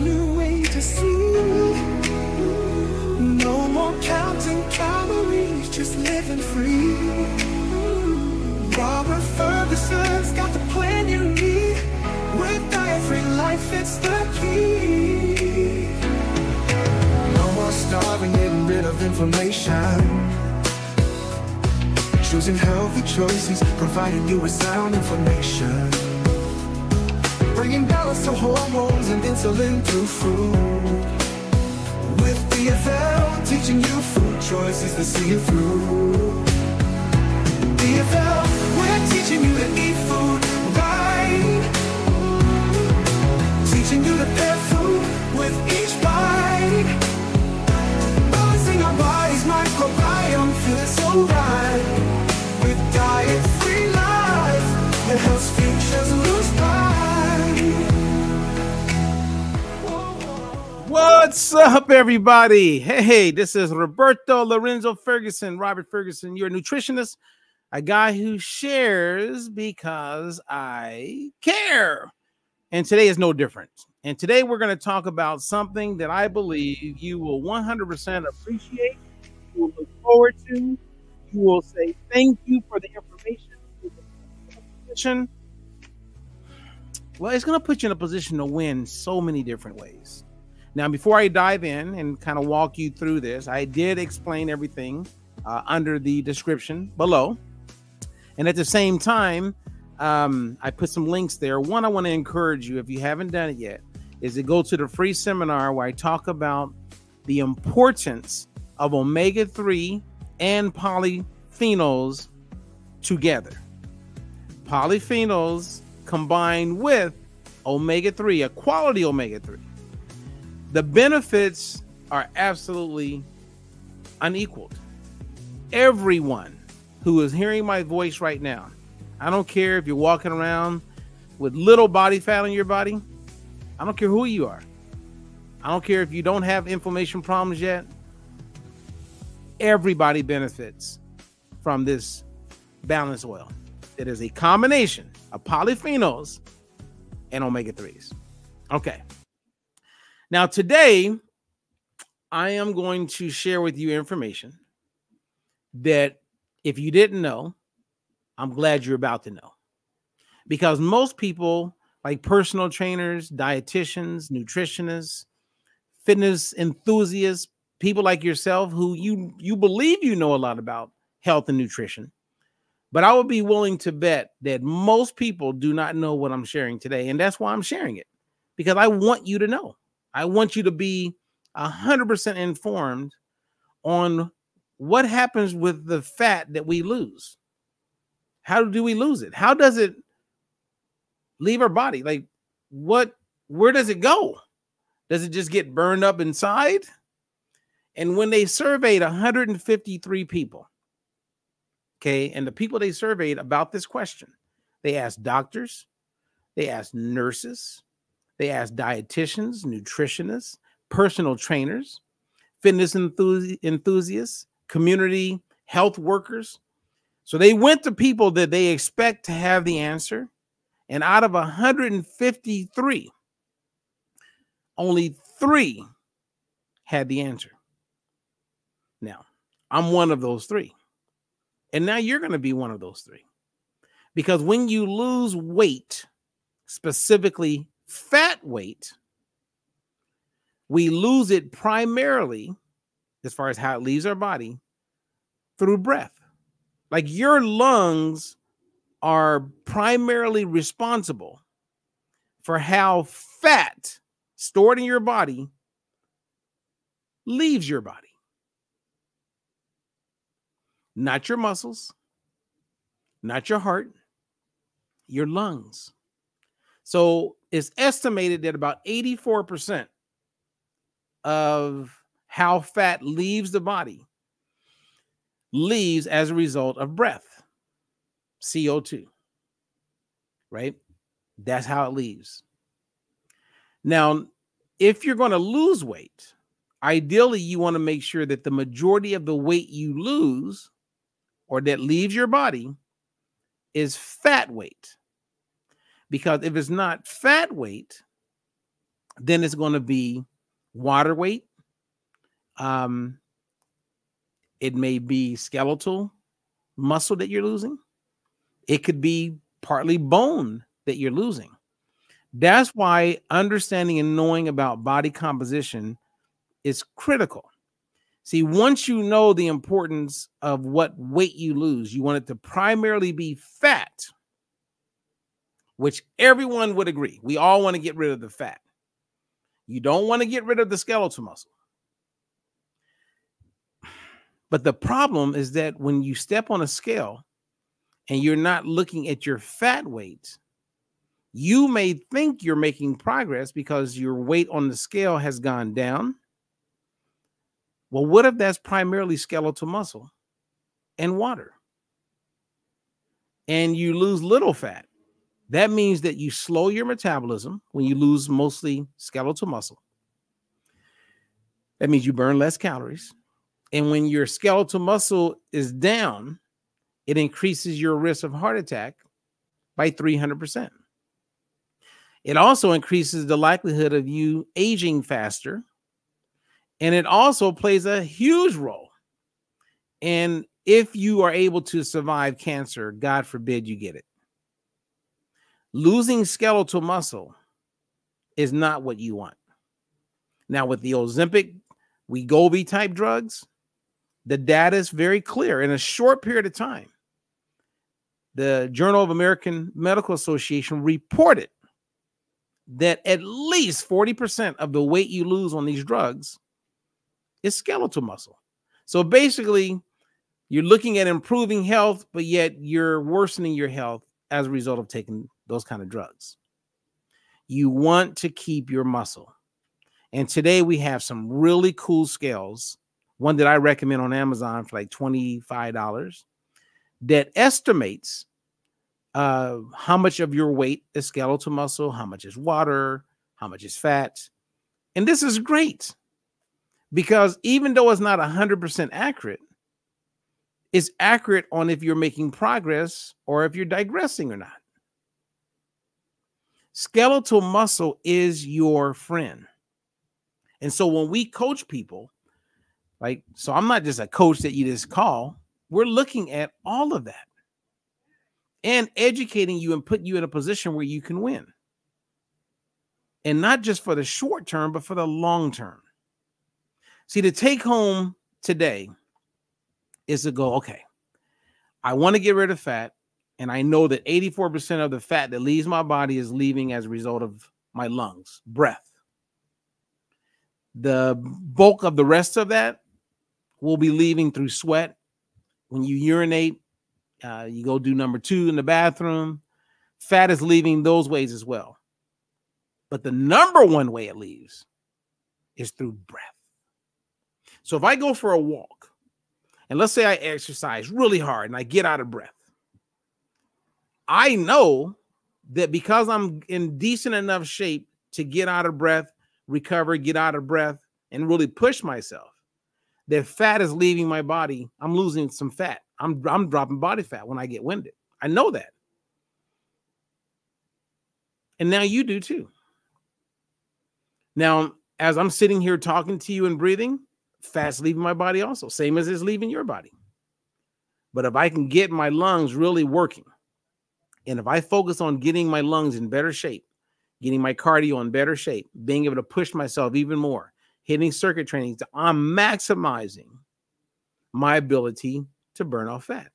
new way to see. No more counting calories, just living free. Robert Ferguson's got the plan you need. With diet-free life, it's the key. No more starving, getting rid of inflammation. Choosing healthy choices, providing you with sound information. Bringing balance to hormones and insulin through food. With DFL, teaching you food choices to see you through. DFL, we're teaching you to eat food right. Teaching you to pair food with each bite. Balancing our body's microbiome, feeling so right. With diet-free life, it helps futures lose pride. What's up, everybody? Hey, this is Roberto Lorenzo Ferguson, Robert Ferguson, your nutritionist, a guy who shares because I care. And today is no different. And today we're going to talk about something that I believe you will 100% appreciate, you will look forward to, you will say thank you for the information. Well, it's going to put you in a position to win so many different ways. Now, before I dive in and kind of walk you through this, I did explain everything under the description below. And at the same time, I put some links there. One, I want to encourage you, if you haven't done it yet, is to go to the free seminar where I talk about the importance of omega-3 and polyphenols together. Polyphenols combined with omega-3, a quality omega-3. The benefits are absolutely unequaled. Everyone who is hearing my voice right now, I don't care if you're walking around with little body fat on your body. I don't care who you are. I don't care if you don't have inflammation problems yet. Everybody benefits from this balanced oil. It is a combination of polyphenols and omega-3s. Okay. Now, today, I am going to share with you information that if you didn't know, I'm glad you're about to know. Because most people, like personal trainers, dietitians, nutritionists, fitness enthusiasts, people like yourself who you believe you know a lot about health and nutrition. But I would be willing to bet that most people do not know what I'm sharing today. And that's why I'm sharing it. Because I want you to know. I want you to be 100% informed on what happens with the fat that we lose. How do we lose it? How does it leave our body? Like, where does it go? Does it just get burned up inside? And when they surveyed 153 people, okay, and the people they surveyed about this question, they asked doctors, they asked nurses, they asked dietitians, nutritionists, personal trainers, fitness enthusiasts, community health workers. So they went to people that they expect to have the answer. And out of 153, only 3 had the answer. Now, I'm one of those 3. And now you're going to be one of those 3. Because when you lose weight, specifically fat weight, we lose it primarily, as far as how it leaves our body, through breath. Like your lungs are primarily responsible for how fat stored in your body leaves your body. Not your muscles, not your heart, your lungs. So it's estimated that about 84% of how fat leaves the body leaves as a result of breath, CO2, right? That's how it leaves. Now, if you're going to lose weight, ideally you want to make sure that the majority of the weight you lose or that leaves your body is fat weight. Because if it's not fat weight, Then it's going to be water weight. It may be skeletal muscle that you're losing. It could be partly bone that you're losing. That's why understanding and knowing about body composition is critical. See, once you know the importance of what weight you lose, you want it to primarily be fat, which everyone would agree. We all want to get rid of the fat. You don't want to get rid of the skeletal muscle. But the problem is that when you step on a scale and you're not looking at your fat weight, you may think you're making progress because your weight on the scale has gone down. Well, what if that's primarily skeletal muscle and water? And you lose little fat. That means that you slow your metabolism when you lose mostly skeletal muscle. That means you burn less calories. And when your skeletal muscle is down, it increases your risk of heart attack by 300%. It also increases the likelihood of you aging faster. And it also plays a huge role. And if you are able to survive cancer, God forbid you get it. Losing skeletal muscle is not what you want. Now, with the Ozempic, Wegovy type drugs, the data is very clear. In a short period of time, the Journal of American Medical Association reported that at least 40% of the weight you lose on these drugs is skeletal muscle. So basically, you're looking at improving health, but yet you're worsening your health as a result of taking those kind of drugs. You want to keep your muscle. And today we have some really cool scales. One that I recommend on Amazon for like $25 that estimates how much of your weight is skeletal muscle, how much is water, how much is fat. And this is great because even though it's not 100% accurate, it's accurate on if you're making progress or if you're digressing or not. Skeletal muscle is your friend. And so when we coach people, so I'm not just a coach that you just call. We're looking at all of that and educating you and putting you in a position where you can win. And not just for the short term, but for the long term. See, the take home today is to go, okay, I want to get rid of fat. And I know that 84% of the fat that leaves my body is leaving as a result of my lungs, breath. The bulk of the rest of that will be leaving through sweat. When you urinate, you go do number 2 in the bathroom. Fat is leaving those ways as well. But the number one way it leaves is through breath. So if I go for a walk, and let's say I exercise really hard and I get out of breath, I know that because I'm in decent enough shape to get out of breath, recover, get out of breath, and really push myself, that fat is leaving my body. I'm losing some fat. I'm dropping body fat when I get winded. I know that. And now you do too. Now, as I'm sitting here talking to you and breathing, fat's leaving my body also, same as it's leaving your body. But if I can get my lungs really working, and if I focus on getting my lungs in better shape, getting my cardio in better shape, being able to push myself even more, hitting circuit training, I'm maximizing my ability to burn off fat.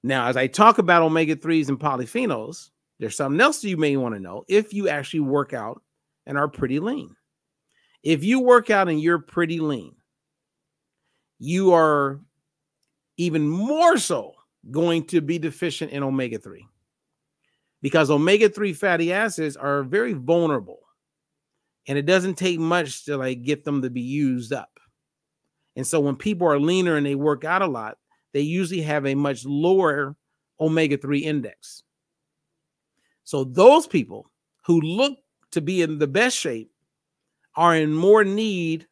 Now, as I talk about omega-3s and polyphenols, there's something else you may want to know if you actually work out and are pretty lean. If you work out and you're pretty lean, you are even more so going to be deficient in omega-3 because omega-3 fatty acids are very vulnerable and it doesn't take much to get them to be used up. And so when people are leaner and they work out a lot, they usually have a much lower omega-3 index. So those people who look to be in the best shape are in more need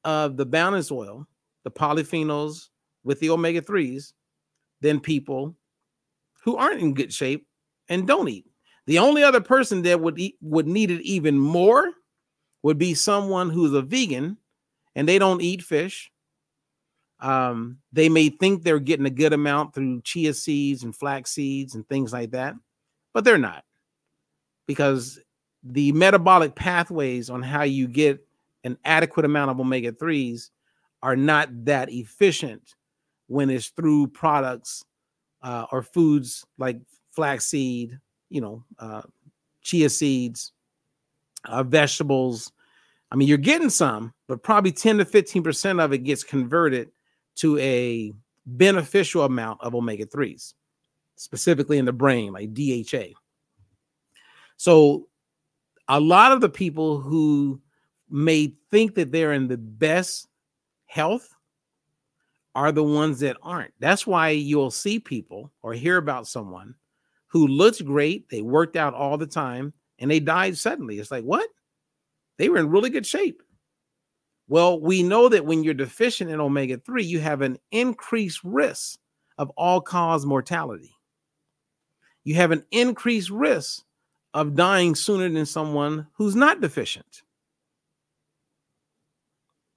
of the balanced oil, the polyphenols with the omega-3s, than people who aren't in good shape and don't eat. The only other person that would need it even more would be someone who's a vegan and they don't eat fish. They may think they're getting a good amount through chia seeds and flax seeds and things like that, but they're not, because the metabolic pathways on how you get an adequate amount of omega-3s are not that efficient when it's through products or foods like flaxseed, chia seeds, vegetables. I mean, you're getting some, but probably 10 to 15% of it gets converted to a beneficial amount of omega-3s, specifically in the brain, like DHA. So a lot of the people who may think that they're in the best health are the ones that aren't. That's why you'll see people or hear about someone who looks great, they worked out all the time, and they died suddenly. It's like, what? They were in really good shape. Well, we know that when you're deficient in omega-3, you have an increased risk of all-cause mortality. You have an increased risk of dying sooner than someone who's not deficient.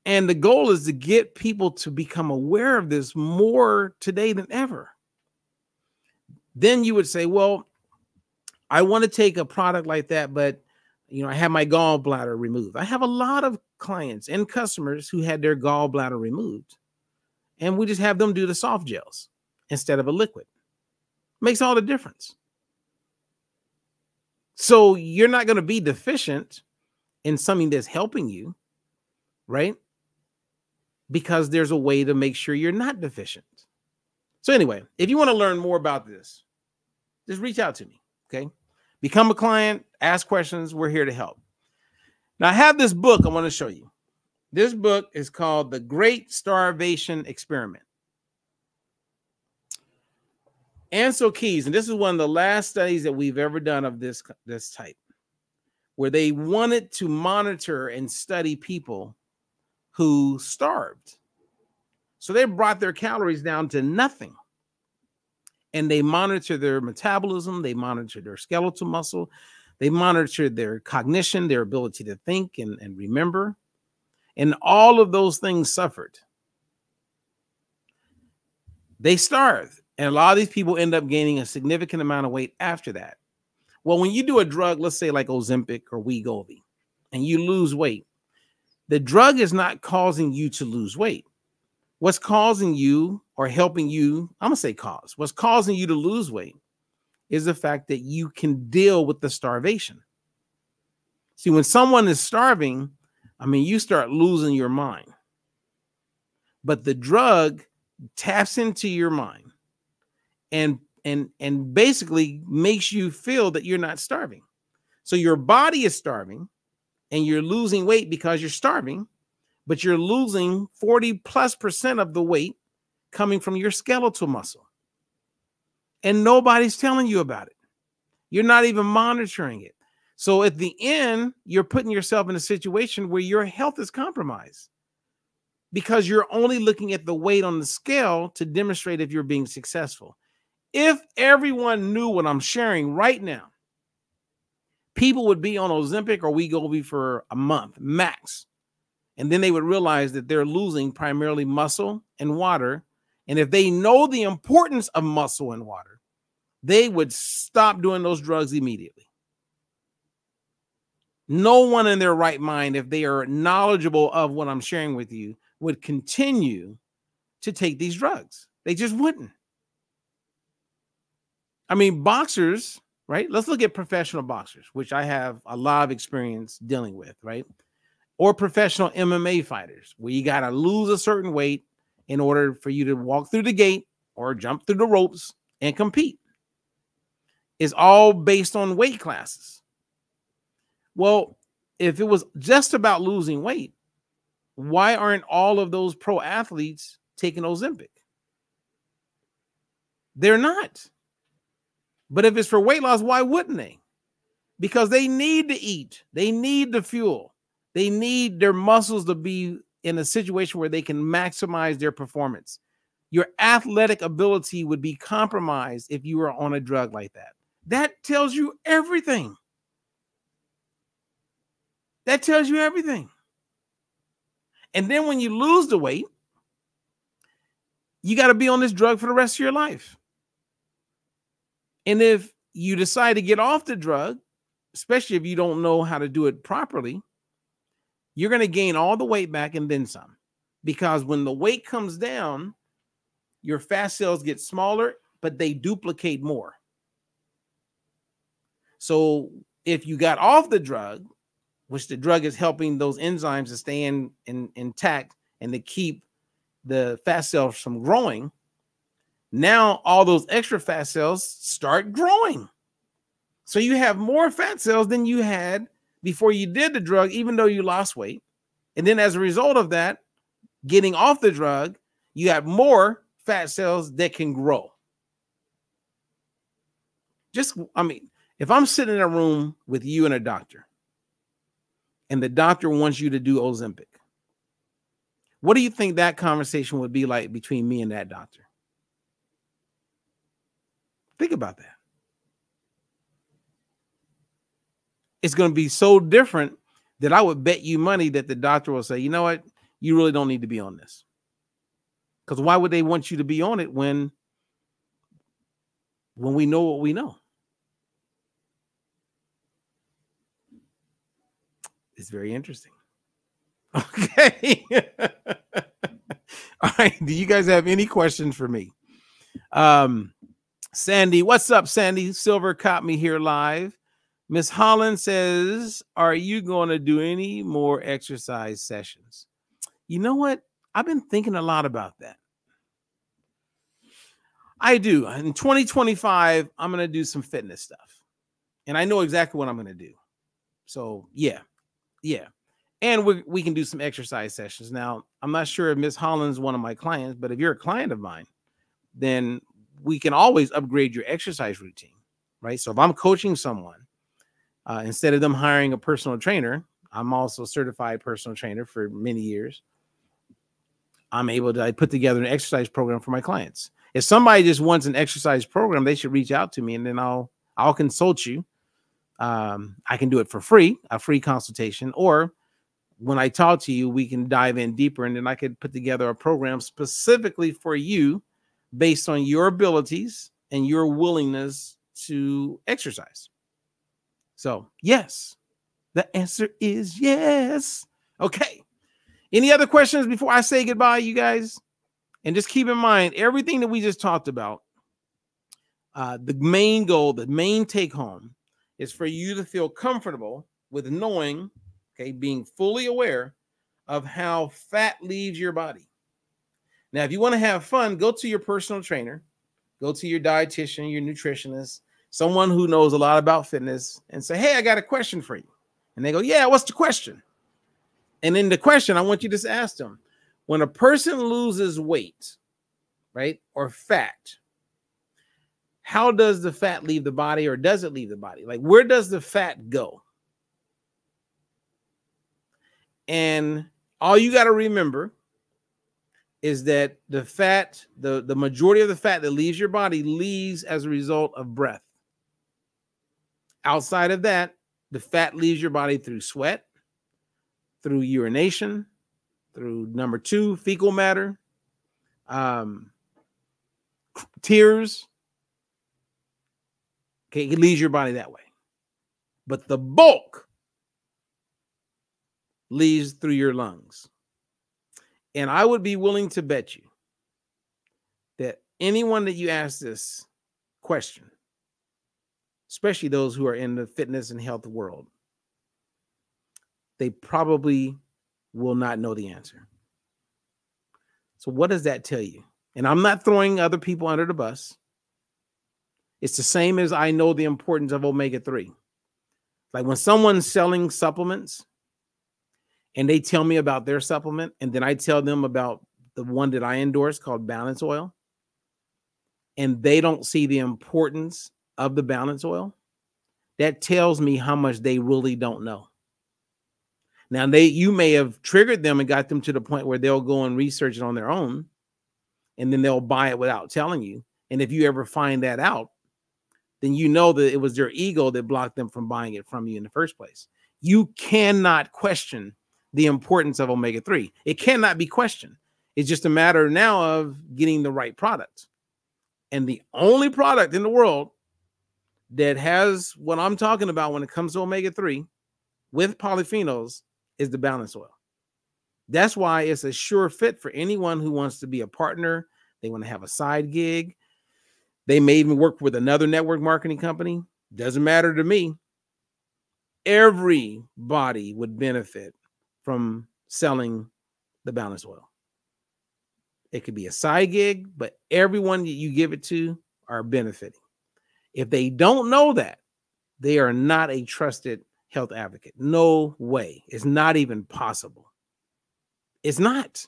And the goal is to get people to become aware of this more today than ever. Then you would say, well, I want to take a product like that, but I have my gallbladder removed. I have a lot of clients and customers who had their gallbladder removed, and we just have them do the soft gels instead of a liquid. Makes all the difference. So you're not going to be deficient in something that's helping you, right? Because there's a way to make sure you're not deficient. So anyway, if you want to learn more about this, just reach out to me, okay? Become a client, ask questions. We're here to help. Now, I have this book I want to show you. This book is called The Great Starvation Experiment. Ansel Keys, and this is one of the last studies that we've ever done of this type, where they wanted to monitor and study people who starved. So they brought their calories down to nothing. And they monitor their metabolism, they monitor their skeletal muscle, they monitor their cognition, their ability to think and remember. And all of those things suffered. They starved. And a lot of these people end up gaining a significant amount of weight after that. Well, when you do a drug, let's say like Ozempic or Wegovy, and you lose weight, the drug is not causing you to lose weight. What's causing you or helping you, I'm going to say cause, what's causing you to lose weight is the fact that you can deal with the starvation. See, when someone is starving, I mean, you start losing your mind. But the drug taps into your mind and basically makes you feel that you're not starving. So your body is starving and you're losing weight because you're starving, but you're losing 40+% of the weight coming from your skeletal muscle. And nobody's telling you about it. You're not even monitoring it. So at the end, you're putting yourself in a situation where your health is compromised because you're only looking at the weight on the scale to demonstrate if you're being successful. If everyone knew what I'm sharing right now, people would be on Ozempic or Wegovy for a month max. And then they would realize that they're losing primarily muscle and water. And if they know the importance of muscle and water, they would stop doing those drugs immediately. No one in their right mind, if they are knowledgeable of what I'm sharing with you, would continue to take these drugs. They just wouldn't. I mean, boxers, right? Let's look at professional boxers, which I have a lot of experience dealing with, right? Or professional MMA fighters, where you got to lose a certain weight in order for you to walk through the gate or jump through the ropes and compete. It's all based on weight classes. Well, if it was just about losing weight, why aren't all of those pro athletes taking Ozempic? They're not. But if it's for weight loss, why wouldn't they? Because they need to eat. They need the fuel. They need their muscles to be in a situation where they can maximize their performance. Your athletic ability would be compromised if you were on a drug like that. That tells you everything. That tells you everything. And then when you lose the weight, you got to be on this drug for the rest of your life. And if you decide to get off the drug, especially if you don't know how to do it properly, you're going to gain all the weight back and then some. Because when the weight comes down, your fat cells get smaller, but they duplicate more. So if you got off the drug, which the drug is helping those enzymes to stay intact and to keep the fat cells from growing, now all those extra fat cells start growing. So you have more fat cells than you had before you did the drug, even though you lost weight. And then as a result of that, getting off the drug, you have more fat cells that can grow. If I'm sitting in a room with you and a doctor, and the doctor wants you to do Ozempic, what do you think that conversation would be like between me and that doctor? Think about that. It's going to be so different that I would bet you money that the doctor will say, you know what, you really don't need to be on this. Because why would they want you to be on it when we know what we know? It's very interesting. Okay. All right. Do you guys have any questions for me? Sandy, what's up, Sandy? Silver caught me here live. Miss Holland says, are you going to do any more exercise sessions? You know what? I've been thinking a lot about that. I do. In 2025, I'm going to do some fitness stuff. And I know exactly what I'm going to do. So, yeah. And we can do some exercise sessions. Now, I'm not sure if Miss Holland's one of my clients, but if you're a client of mine, then we can always upgrade your exercise routine, right? So if I'm coaching someone, instead of them hiring a personal trainer, I'm also a certified personal trainer for many years. I'm able to put together an exercise program for my clients. If somebody just wants an exercise program, they should reach out to me, and then I'll consult you. I can do it for free, a free consultation, or when I talk to you, we can dive in deeper, and then I could put together a program specifically for you based on your abilities and your willingness to exercise. So, yes, the answer is yes. Okay. Any other questions before I say goodbye, you guys? And just keep in mind, everything that we just talked about, the main goal, the main take home is for you to feel comfortable with knowing, okay, being fully aware of how fat leaves your body. Now, if you want to have fun, go to your personal trainer, go to your dietitian, your nutritionist, someone who knows a lot about fitness, and say, hey, I got a question for you. And they go, yeah, what's the question? And in the question, I want you to just ask them, when a person loses weight, right, or fat, how does the fat leave the body, or does it leave the body? Like, where does the fat go? And all you got to remember is that the fat, the majority of the fat that leaves your body leaves as a result of breath. Outside of that, the fat leaves your body through sweat, through urination, through number 2, fecal matter, tears. Okay, it leaves your body that way. But the bulk leaves through your lungs. And I would be willing to bet you that anyone that you ask this question, especially those who are in the fitness and health world, they probably will not know the answer. So what does that tell you? And I'm not throwing other people under the bus. It's the same as I know the importance of omega-3. Like when someone's selling supplements and they tell me about their supplement, and then I tell them about the one that I endorse called Balance Oil, and they don't see the importance of the Balance Oil, that tells me how much they really don't know. Now, you may have triggered them and got them to the point where they'll go and research it on their own, and then they'll buy it without telling you. And if you ever find that out, then you know that it was their ego that blocked them from buying it from you in the first place. You cannot question the importance of omega-3. It cannot be questioned. It's just a matter now of getting the right product. And the only product in the world that has what I'm talking about when it comes to omega-3 with polyphenols is the balance oil. That's why it's a sure fit for anyone who wants to be a partner. They want to have a side gig. They may even work with another network marketing company. Doesn't matter to me. Everybody would benefit from selling the balance oil. It could be a side gig, but everyone that you give it to are benefiting. If they don't know that, they are not a trusted health advocate. No way. It's not even possible. It's not.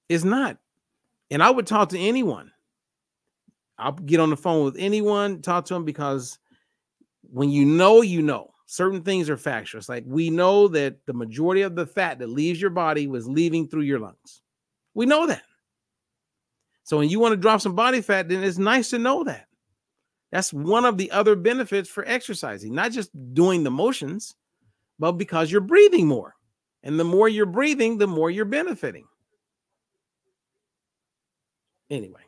It's not. And I would talk to anyone. I'll get on the phone with anyone, talk to them, because when you know, certain things are factual. It's like we know that the majority of the fat that leaves your body was leaving through your lungs. We know that. So when you want to drop some body fat, then it's nice to know that. That's one of the other benefits for exercising, not just doing the motions, but because you're breathing more. And the more you're breathing, the more you're benefiting. Anyway,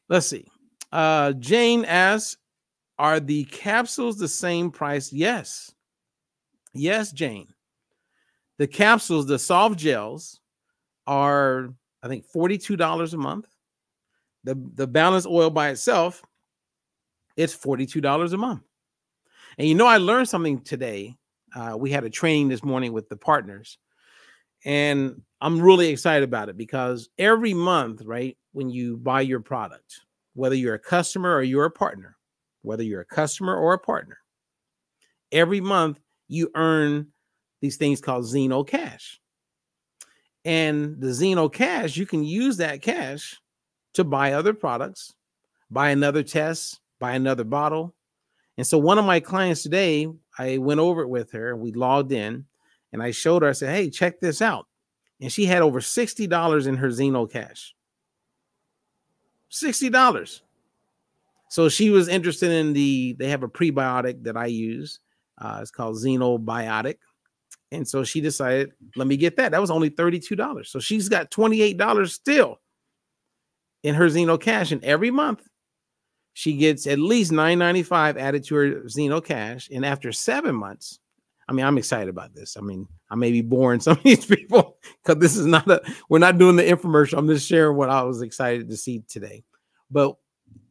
let's see. Jane asks, are the capsules the same price? Yes. Yes, Jane. The capsules, the soft gels, are, I think, $42 a month. The balance oil by itself, it's $42 a month. And you know, I learned something today. We had a training this morning with the partners, and I'm really excited about it because every month, right, when you buy your product, whether you're a customer or you're a partner, every month you earn these things called Zeno Cash. And the Zeno Cash, you can use that cash to buy other products, buy another test, buy another bottle. And so one of my clients today, I went over it with her and we logged in and I showed her, I said, hey, check this out. And she had over $60 in her Zeno Cash. $60. So she was interested in they have a prebiotic that I use. It's called Xenobiotic. And so she decided, let me get that. That was only $32. So she's got $28 still in her Zeno Cash. And every month she gets at least $9.95 added to her Zeno Cash. And after 7 months, I mean, I'm excited about this. I mean, I may be boring some of these people because this is we're not doing the infomercial. I'm just sharing what I was excited to see today. But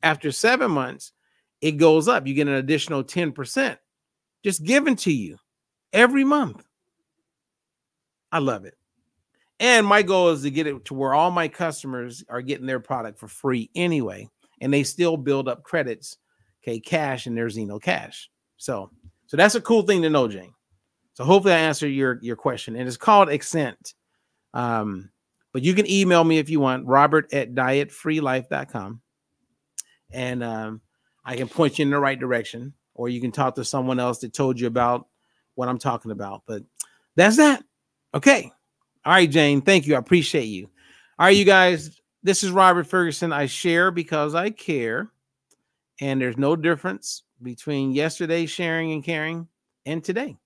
after 7 months, it goes up. You get an additional 10% just given to you every month. I love it. And my goal is to get it to where all my customers are getting their product for free anyway, and they still build up credits, okay, cash in their Zeno Cash. So that's a cool thing to know, Jane. So hopefully I answered your question. And it's called Accent. But you can email me if you want, robert@dietfreelife.com. And I can point you in the right direction, or you can talk to someone else that told you about what I'm talking about. But that's that. Okay. All right, Jane. Thank you. I appreciate you. All right, you guys. This is Robert Ferguson. I share because I care. And there's no difference between yesterday sharing and caring and today.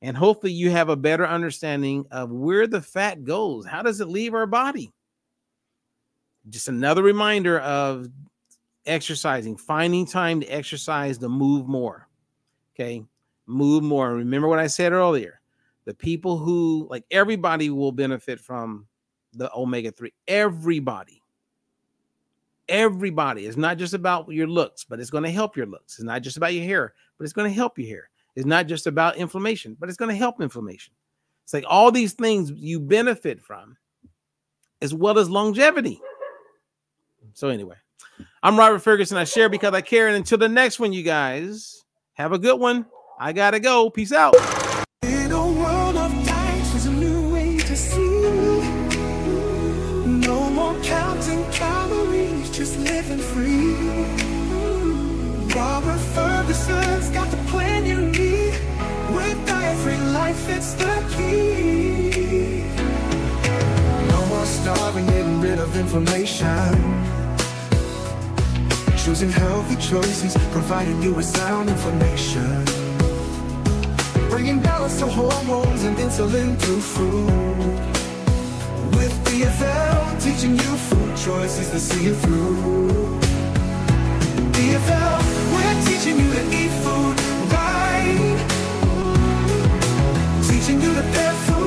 And hopefully you have a better understanding of where the fat goes. How does it leave our body? Just another reminder of exercising, finding time to exercise, to move more. Okay. Move more. Remember what I said earlier. The people who, like, everybody will benefit from the omega-3. Everybody. It's not just about your looks, but it's going to help your looks. It's not just about your hair, but it's going to help your hair. It's not just about inflammation, but it's going to help inflammation. It's like all these things you benefit from, as well as longevity. So anyway, I'm Robert Ferguson. I share because I care. And until the next one, you guys, have a good one. I got to go. Peace out. In a world of types, there's a new way to see. No more counting calories, just living free. Robert Ferguson's got the plan you need. With diet-free life, it's the key. No more starving, getting rid of inflammation. choosing healthy choices, providing you with sound information. Bringing balance to hormones and insulin through food. With DFL, teaching you food choices to see you through. DFL, we're teaching you to eat food right. Teaching you to pair food